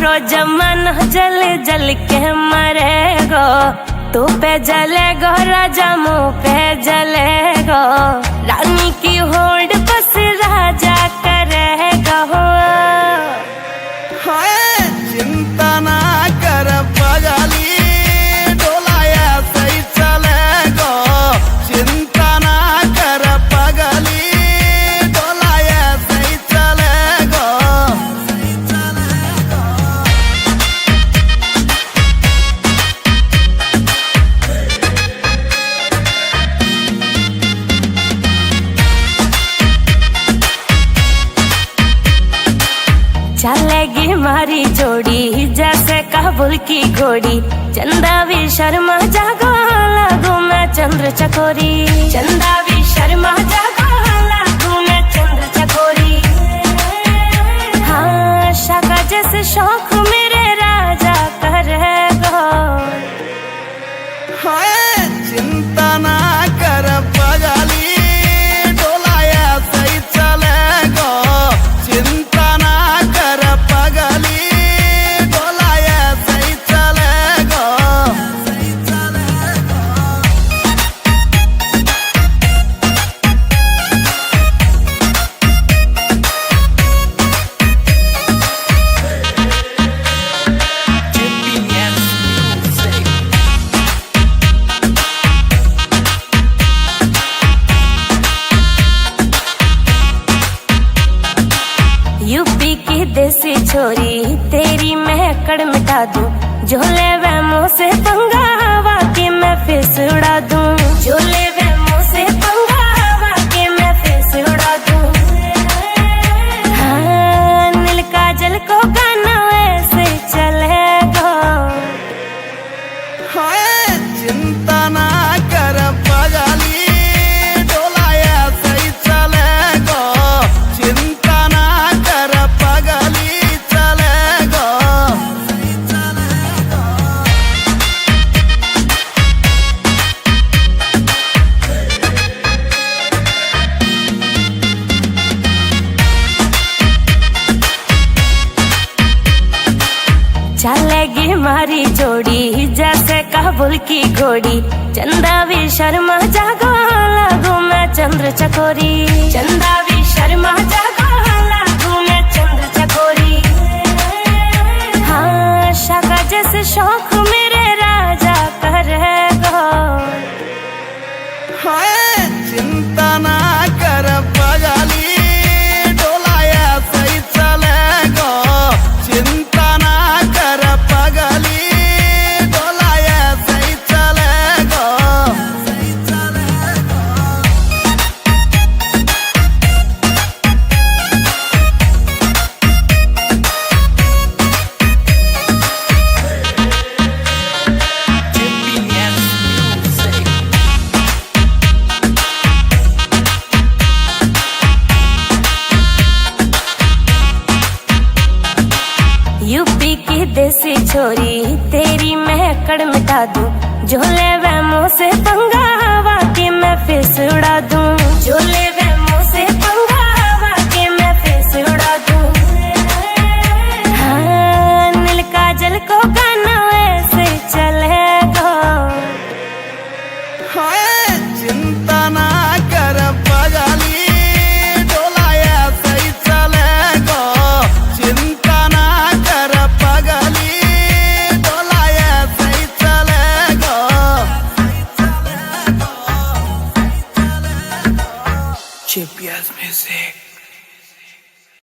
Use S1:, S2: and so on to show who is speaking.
S1: सारो जमाना जल जल के मरेगो। तू पे जलेगो राजा मुँह पे जलेगो। रानी की होड़ बस राजा करेगा।
S2: चिंता ना कर पगली, डोलाया सही चलेगो। चिंता ना कर पगली, डोलाया सही चलेगो।
S1: चलेगी मारी जोड़ी जैसे काबुल की घोड़ी। चंदा भी शर्मा जागो लागू मैं चंद्र चकोरी। चंदा भी शर्मा जागो लागू मैं चंद्र चकोरी। हाँ शाका जैसे शौक मेरे राजा करेगो।
S2: चिंता ना कर पगली, डोलाया सही चलेगो। चिंता ना कर पगली, डोलाया सही चलेगो।
S1: यूपी की देसी छोरी तेरी महकड़ मिटा दूं। झोले वे मुँह से पंगा हवा के मैं फेस उड़ा दूं। झोले वे मुँह से पंगा हवा के मैं फेस उड़ा दूं। हाँ नील काजल को गाना वैसे चलेगा।
S2: चिंता ना कर पगली, डोलाया सही चलेगो। चिंता ना कर पगली, चलेगो।
S1: चलेगी मारी जोड़ी जैसे काबुल की घोड़ी। चंदा भी शर्मा जागो लागू मैं चंद्र चकोरी। चंदा भी शर्मा जागो लागू मैं चंद्र चकोरी। हाँ शाका जैसे शौक मेरे राजा करेगो।
S2: चिंता ना कर पगली, डोलाया सही चलेगो। चिंता ना कर पगली, डोलाया सही चलेगो।
S1: यूपी की देसी छोरी तेरी महकड़ मिटा दूं। झोले वे मुँह से पंगा हवा के मैं फेस उड़ा दूं। झोले वे मुँह से पंगा हवा के मैं फेस उड़ा दूं। हाँ नील काजल को गाना वैसे चलेगा।
S2: चिंता ना कर पगली, डोलाया सही चलेगो। चिंता ना कर पगली, डोलाया सही चलेगो। Champions Music।